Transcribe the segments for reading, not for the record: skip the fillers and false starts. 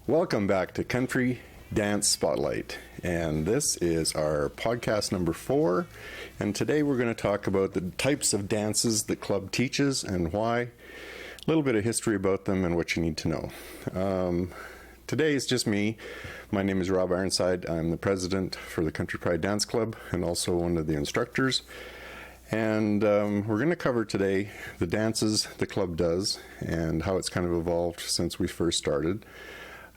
Welcome back to Country Dance Spotlight, and this is our podcast number 4, and today we're going to talk about the types of dances the club teaches and why, a little bit of history about them and what you need to know. Today is just me. My name is Rob Ironside. I'm the president for the Country Pride Dance Club and also one of the instructors. And we're going to cover today the dances the club does and how it's kind of evolved since we first started.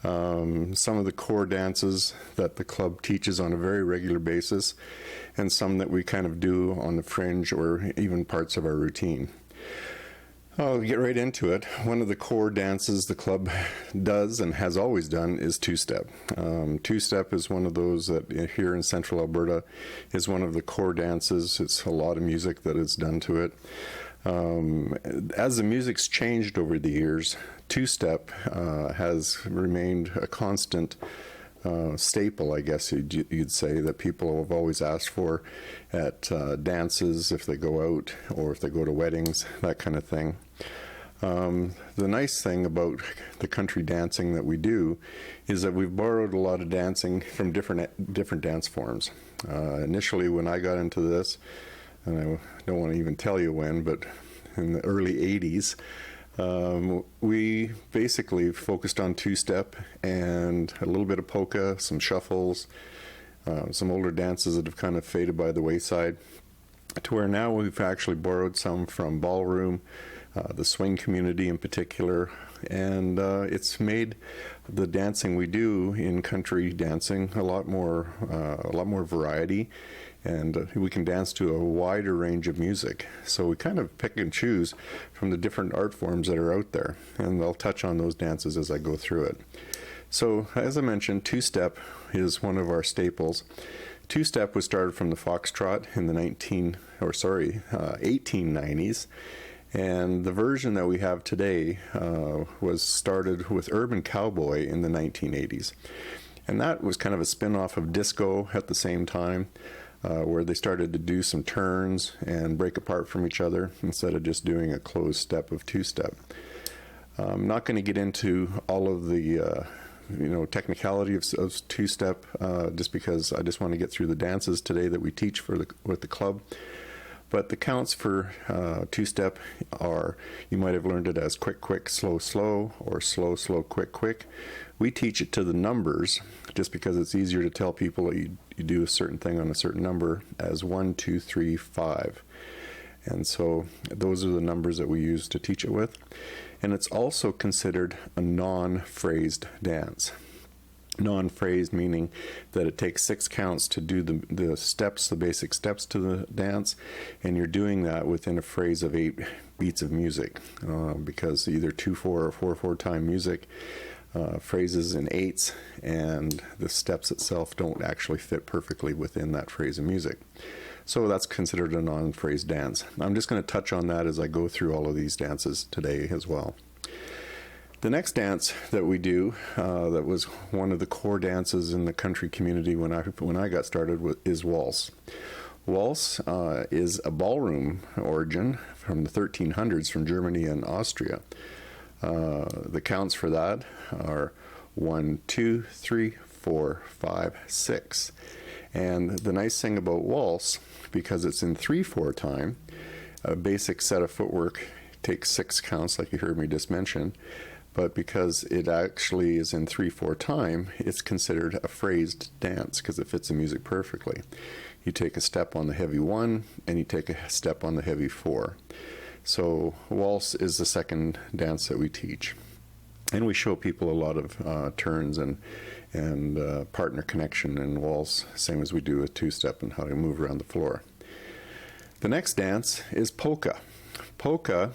Some of the core dances that the club teaches on a very regular basis, and some that we kind of do on the fringe or even parts of our routine. I'll get right into it. One of the core dances the club does and has always done is two-step. Two-step is one of those that here in central Alberta is one of the core dances. It's a lot of music that is done to it. As the music's changed over the years, two-step has remained a constant staple, I guess you'd say, that people have always asked for at dances if they go out or if they go to weddings, that kind of thing. The nice thing about the country dancing that we do is that we've borrowed a lot of dancing from different dance forms. Initially, when I got into this, and I don't want to even tell you when, but in the early 80s, we basically focused on two-step and a little bit of polka, some shuffles, some older dances that have kind of faded by the wayside, to where now we've actually borrowed some from ballroom, the swing community in particular, and it's made the dancing we do in country dancing a lot more variety, and we can dance to a wider range of music. So we kind of pick and choose from the different art forms that are out there, and I'll touch on those dances as I go through it. So as I mentioned, two-step is one of our staples. Two-step was started from the foxtrot in the 1890s, and the version that we have today was started with urban cowboy in the 1980s. And that was kind of a spin-off of disco at the same time, where they started to do some turns and break apart from each other instead of just doing a closed step of two-step. I'm not going to get into all of the technicality of two-step, just because I just want to get through the dances today that we teach with the club. But the counts for two-step are, you might have learned it as quick, quick, slow, slow, or slow, slow, quick, quick. We teach it to the numbers just because it's easier to tell people that you do a certain thing on a certain number as 1, 2, 3, 5. And so those are the numbers that we use to teach it with. And it's also considered a non-phrased dance. Non-phrased meaning that it takes 6 counts to do the steps, the basic steps to the dance, and you're doing that within a phrase of 8 beats of music, because either 2/4 or 4/4 time music, phrases in 8s, and the steps itself don't actually fit perfectly within that phrase of music. So that's considered a non-phrased dance. I'm just going to touch on that as I go through all of these dances today as well. The next dance that we do, that was one of the core dances in the country community when I got started, is waltz. Waltz is a ballroom origin from the 1300s from Germany and Austria. The counts for that are 1, 2, 3, 4, 5, 6. And the nice thing about waltz, because it's in 3/4 time, a basic set of footwork takes 6 counts, like you heard me just mention. But because it actually is in 3/4 time, it's considered a phrased dance because it fits the music perfectly. You take a step on the heavy 1 and you take a step on the heavy 4. So waltz is the second dance that we teach. And we show people a lot of turns and partner connection in waltz, same as we do with two-step and how to move around the floor. The next dance is polka. Polka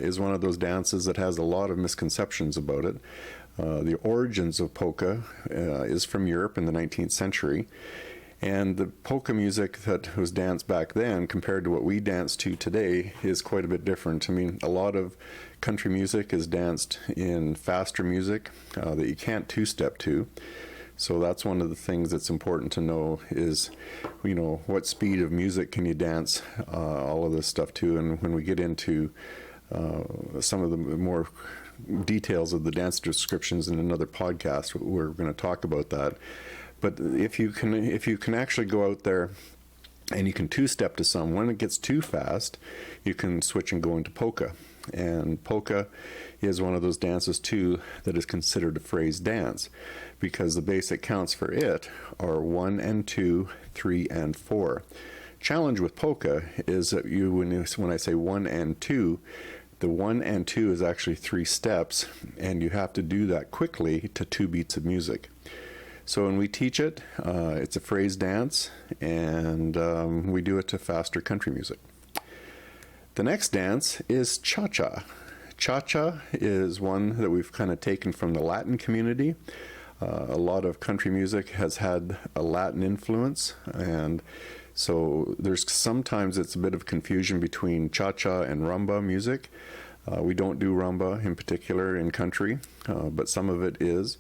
is one of those dances that has a lot of misconceptions about it. The origins of polka is from Europe in the 19th century. And the polka music that was danced back then compared to what we dance to today is quite a bit different. I mean, a lot of country music is danced in faster music that you can't two-step to. So that's one of the things that's important to know is, what speed of music can you dance all of this stuff to. And when we get into some of the more details of the dance descriptions in another podcast. We're going to talk about that. But if you can actually go out there and you can two-step to some, when it gets too fast, you can switch and go into polka. And polka is one of those dances too that is considered a phrase dance, because the basic counts for it are 1 and 2, 3 and 4. Challenge with polka is that when I say 1 and 2, the 1 and 2 is actually 3 steps, and you have to do that quickly to 2 beats of music. So when we teach it, it's a phrase dance, and we do it to faster country music. The next dance is cha-cha. Cha-cha is one that we've kind of taken from the Latin community. A lot of country music has had a Latin influence, and so sometimes it's a bit of confusion between cha-cha and rumba music. We don't do rumba in particular in country, but some of it is.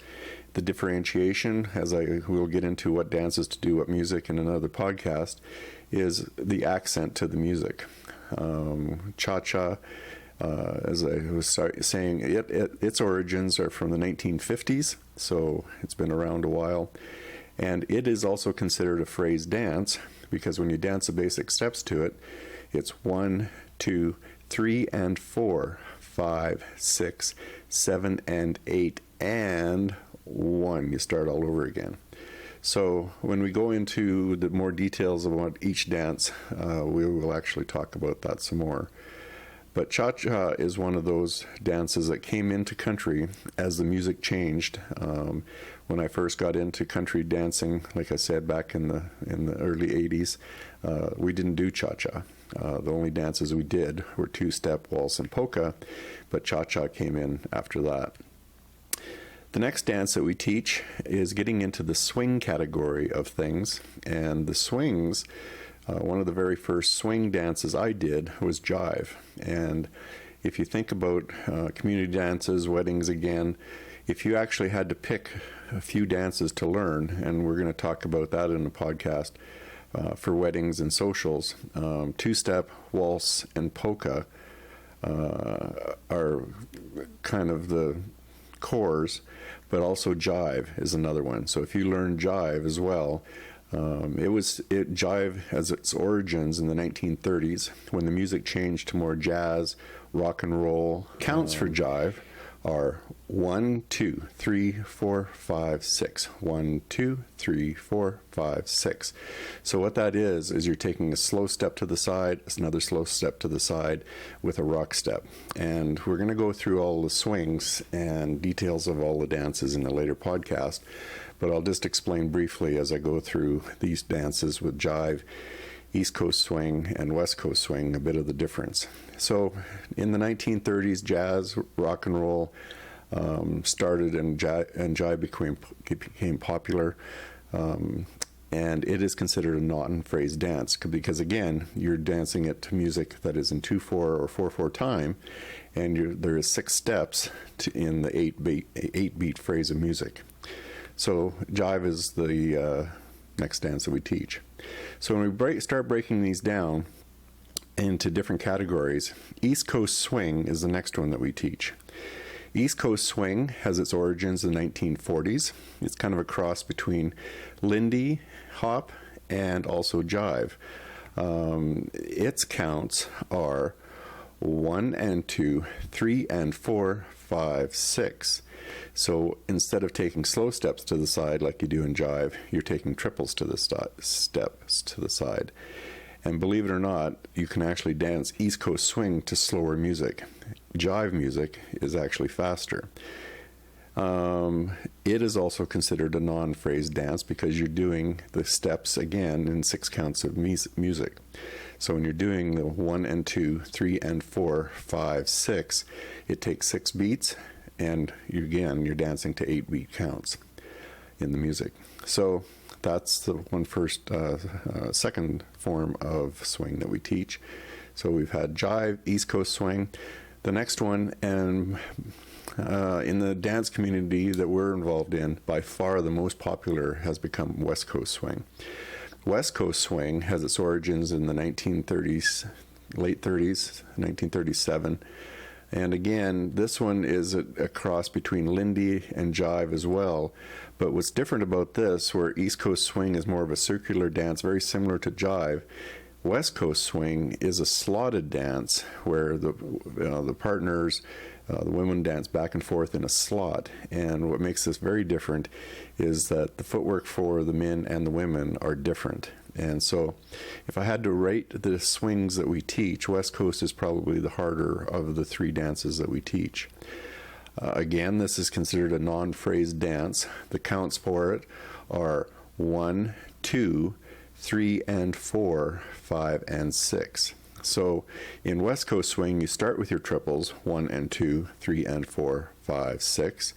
The differentiation, as we'll get into what dances to do what music in another podcast, is the accent to the music. Cha-cha, as I was saying, its origins are from the 1950s, so it's been around a while. And it is also considered a phrase dance, because when you dance the basic steps to it, it's 1, 2, 3 and 4, 5, 6, 7 and 8, and 1. You start all over again. So when we go into the more details about each dance, we will actually talk about that some more. But cha-cha is one of those dances that came into country as the music changed. When I first got into country dancing, like I said, back in the early 80s, we didn't do cha-cha. The only dances we did were two-step, waltz, and polka, but cha-cha came in after that. The next dance that we teach is getting into the swing category of things, and the swings, one of the very first swing dances I did was Jive. And if you think about community dances, weddings again, if you actually had to pick a few dances to learn, and we're going to talk about that in the podcast, for weddings and socials, two-step, waltz, and polka are kind of the cores, but also Jive is another one. So if you learn Jive as well, Jive has its origins in the 1930s when the music changed to more jazz, rock and roll. Counts for Jive are 1, 2, 3, 4, 5, 6. 1, 2, 3, 4, 5, 6. So what that is you're taking a slow step to the side, another slow step to the side with a rock step. And we're going to go through all the swings and details of all the dances in a later podcast, but I'll just explain briefly as I go through these dances with Jive, East Coast swing, and West Coast swing, a bit of the difference. So in the 1930s, jazz, rock and roll started, and Jive became popular. And it is considered a non-phrase dance because, again, you're dancing it to music that is in 2/4 or 4/4 time, and there is 6 steps in the 8-beat phrase of music. So Jive is the next dance that we teach. So when we start breaking these down into different categories, East Coast swing is the next one that we teach. East Coast swing has its origins in the 1940s. It's kind of a cross between Lindy hop and also Jive. Its counts are 1 and 2, 3 and 4, 5, 6. So instead of taking slow steps to the side like you do in Jive, you're taking triples to the steps to the side. And believe it or not, you can actually dance East Coast swing to slower music. Jive music is actually faster. It is also considered a non-phrase dance because you're doing the steps again in 6 counts of music. So when you're doing the 1 and 2, 3 and 4, 5, 6, it takes 6 beats, and you're dancing to 8-beat counts in the music. So that's the second form of swing that we teach. So we've had Jive, East Coast swing. The next one, and in the dance community that we're involved in, by far the most popular has become West Coast swing. West Coast swing has its origins in the 1930s, late 30s, 1937, And again, this one is a cross between Lindy and Jive as well. But what's different about this, where East Coast Swing is more of a circular dance, very similar to Jive, West Coast Swing is a slotted dance where the partners, the women dance back and forth in a slot. And what makes this very different is that the footwork for the men and the women are different. And so if I had to rate the swings that we teach, West Coast is probably the harder of the three dances that we teach. Again, this is considered a non-phrased dance. The counts for it are 1, 2, 3 and 4, 5 and 6. So in West Coast Swing, you start with your triples, 1 and 2, 3 and 4, 5, 6.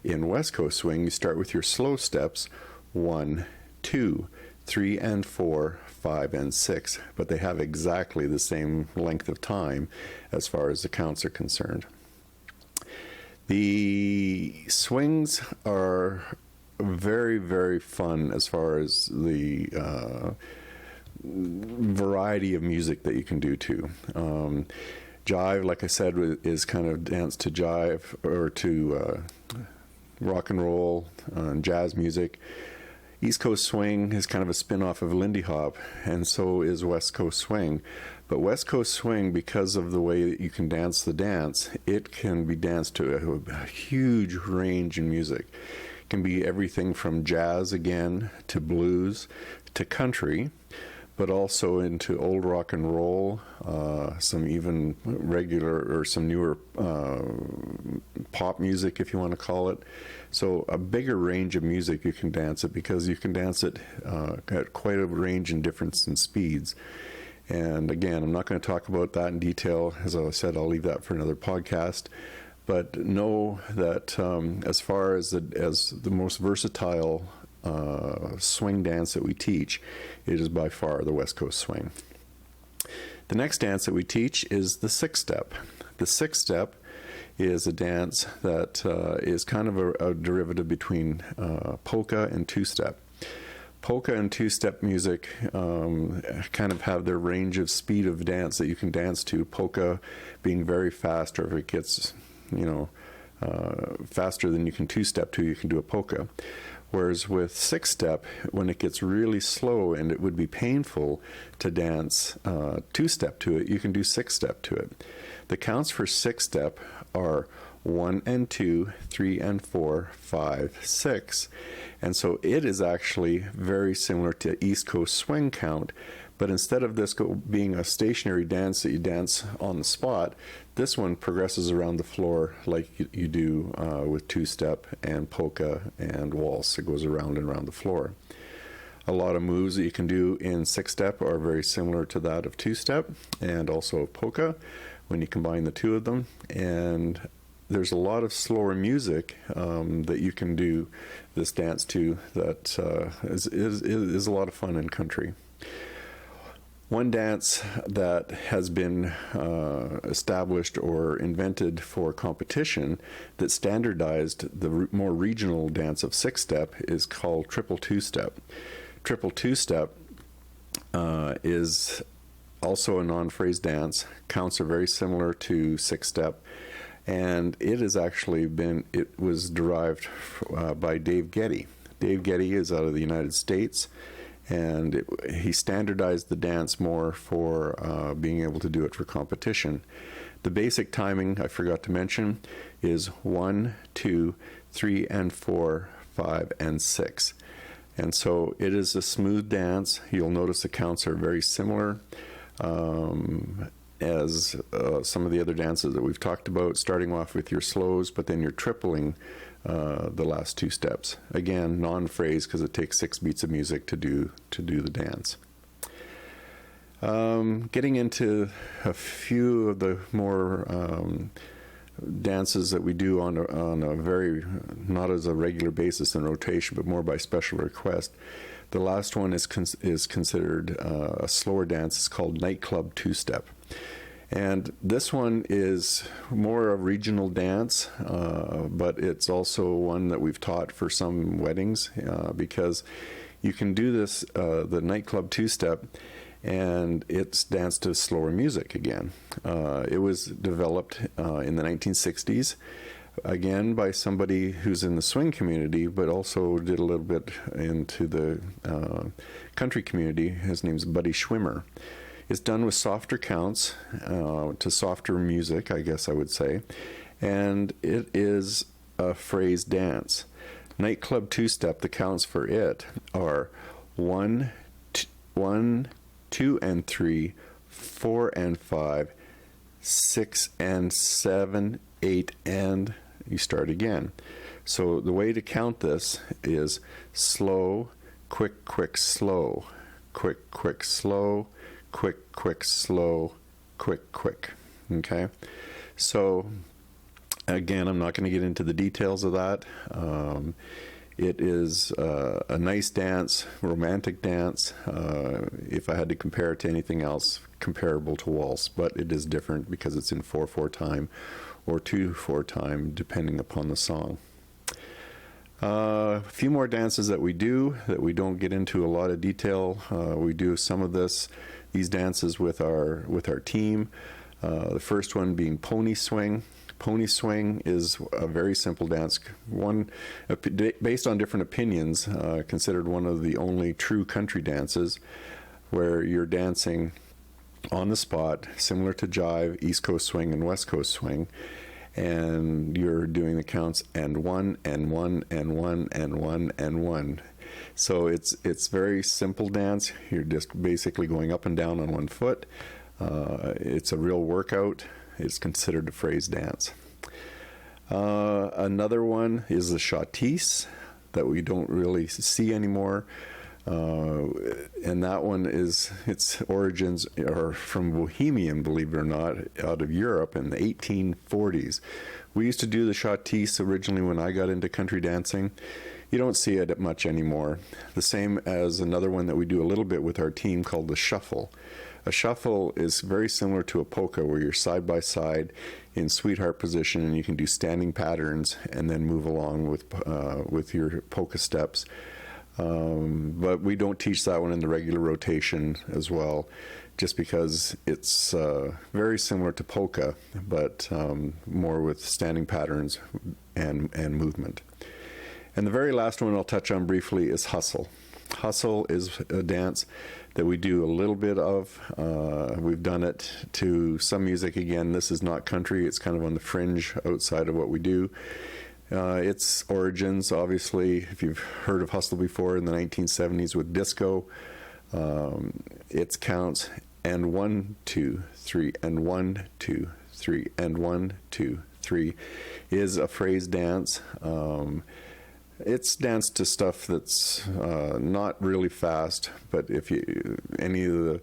In West Coast Swing, you start with your slow steps, 1, 2, 3 and 4, 5 and 6, but they have exactly the same length of time as far as the counts are concerned. The swings are very, very fun as far as the variety of music that you can do too. Jive, like I said, is kind of dance to jive or to rock and roll and jazz music. East Coast Swing is kind of a spin-off of Lindy Hop, and so is West Coast Swing. But West Coast Swing, because of the way that you can dance the dance, it can be danced to a huge range in music. It can be everything from jazz again to blues to country, but also into old rock and roll, some even regular or some newer pop music, if you want to call it. So a bigger range of music you can dance it, because you can dance it at quite a range in difference in speeds. And again, I'm not going to talk about that in detail. As I said, I'll leave that for another podcast. But know that as far as the most versatile swing dance that we teach, it is by far the West Coast Swing. The next dance that we teach is the six-step. The six-step is a dance that is kind of a derivative between polka and two-step. Polka and two-step music kind of have their range of speed of dance that you can dance to. Polka being very fast, or if it gets, faster than you can two-step to, you can do a polka. Whereas with six-step, when it gets really slow and it would be painful to dance two-step to it, you can do six-step to it. The counts for six-step are 1 and 2, 3 and 4, 5, 6. And so it is actually very similar to East Coast Swing count, but instead of this being a stationary dance that you dance on the spot, this one progresses around the floor like you do with two-step and polka and waltz. It goes around and around the floor. A lot of moves that you can do in six-step are very similar to that of two-step and also polka when you combine the two of them. And there's a lot of slower music that you can do this dance to that is a lot of fun in country. One dance that has been established or invented for competition that standardized the more regional dance of six-step is called triple two-step. Triple two-step is also a non-phrase dance. Counts are very similar to six-step. And it was derived by Dave Getty. Dave Getty is out of the United States, and he standardized the dance more for being able to do it for competition. The basic timing, I forgot to mention, is 1, 2, 3, and 4, 5, and 6. And so it is a smooth dance. You'll notice the counts are very similar as some of the other dances that we've talked about, starting off with your slows, but then you're tripling the last two steps. Again, non-phrase, because it takes 6 beats of music to do the dance. Getting into a few of the more dances that we do on a very, not as a regular basis in rotation, but more by special request. The last one is considered a slower dance. It's called nightclub two-step. And this one is more a regional dance, but it's also one that we've taught for some weddings because you can do this, the nightclub two-step, and it's danced to slower music again. It was developed in the 1960s, again by somebody who's in the swing community, but also did a little bit into the country community. His name's Buddy Schwimmer. It's done with softer counts, to softer music, I guess I would say, and it is a phrase dance. Nightclub two-step, the counts for it are 1, 2 and 3, 4 and 5, 6 and 7, 8, and you start again. So the way to count this is slow, quick, quick, slow, quick, quick, slow, quick, quick, slow, quick, quick. Okay? So again, I'm not going to get into the details of that. It is a nice dance, romantic dance, if I had to compare it to anything else comparable to waltz, but it is different because it's in 4/4 time or 2/4 time, depending upon the song. A few more dances that we do that we don't get into a lot of detail. We do some of these dances with our team. The first one being pony swing. Pony swing is a very simple dance, one based on different opinions, considered one of the only true country dances, where you're dancing on the spot, similar to jive, East Coast swing and West Coast swing, and you're doing the counts and 1 and 1 and 1 and 1 and 1. So it's very simple dance. You're just basically going up and down on one foot. It's a real workout. It's considered a phrase dance. Another one is the chautisse that we don't really see anymore. And that one its origins are from Bohemian, believe it or not, out of Europe in the 1840s. We used to do the chautisse originally when I got into country dancing. You don't see it much anymore. The same as another one that we do a little bit with our team called the shuffle. A shuffle is very similar to a polka, where you're side by side in sweetheart position, and you can do standing patterns and then move along with your polka steps. But we don't teach that one in the regular rotation as well, just because it's very similar to polka, but more with standing patterns and movement. And the very last one I'll touch on briefly is hustle. Hustle is a dance that we do a little bit of. We've done it to some music. Again, this is not country. It's kind of on the fringe outside of what we do. Its origins, obviously, if you've heard of hustle before, in the 1970s with disco. Its counts and 1, 2, 3, and 1, 2, 3, and 1, 2, 3 is a phrase dance. It's danced to stuff that's not really fast, but if any of the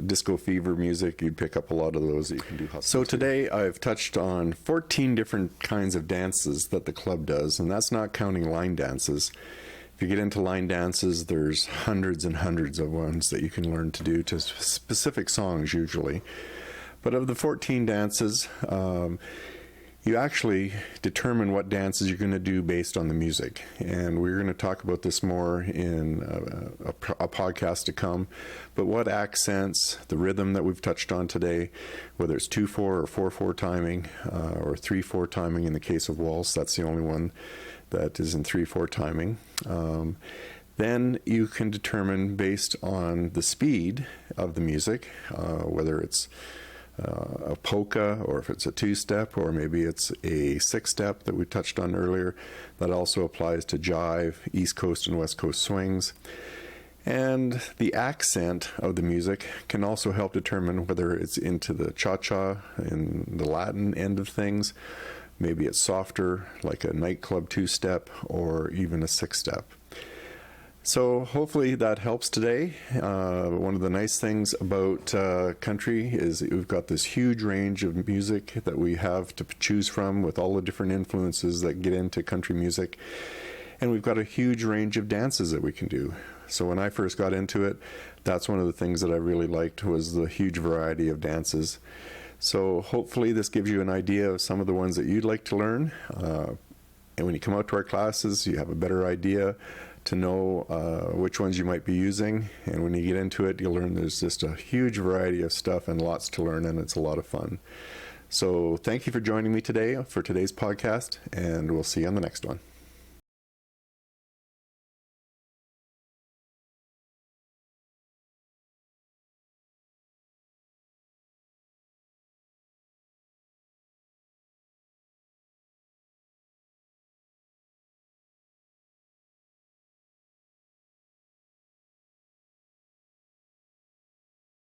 disco fever music, you'd pick up a lot of those that you can do hustle. So today I've touched on 14 different kinds of dances that the club does, and that's not counting line dances. If you get into line dances, there's hundreds and hundreds of ones that you can learn to do to specific songs usually. But of the 14 dances, you actually determine what dances you're going to do based on the music. And we're going to talk about this more in a podcast to come. But what accents, the rhythm that we've touched on today, whether it's 2/4 or 4/4 timing, or 3/4 timing in the case of waltz, that's the only one that is in 3/4 timing. Then you can determine based on the speed of the music, whether it's a polka, or if it's a 2-step, or maybe it's a 6-step that we touched on earlier. That also applies to jive, East Coast and West Coast swings. And the accent of the music can also help determine whether it's into the cha-cha in the Latin end of things. Maybe it's softer, like a nightclub 2-step, or even a 6-step. So hopefully that helps today. One of the nice things about country is that we've got this huge range of music that we have to choose from, with all the different influences that get into country music. And we've got a huge range of dances that we can do. So when I first got into it, that's one of the things that I really liked, was the huge variety of dances. So hopefully this gives you an idea of some of the ones that you'd like to learn. And when you come out to our classes, you have a better idea to know which ones you might be using. And when you get into it, you'll learn there's just a huge variety of stuff and lots to learn, and it's a lot of fun. So thank you for joining me today for today's podcast, and we'll see you on the next one.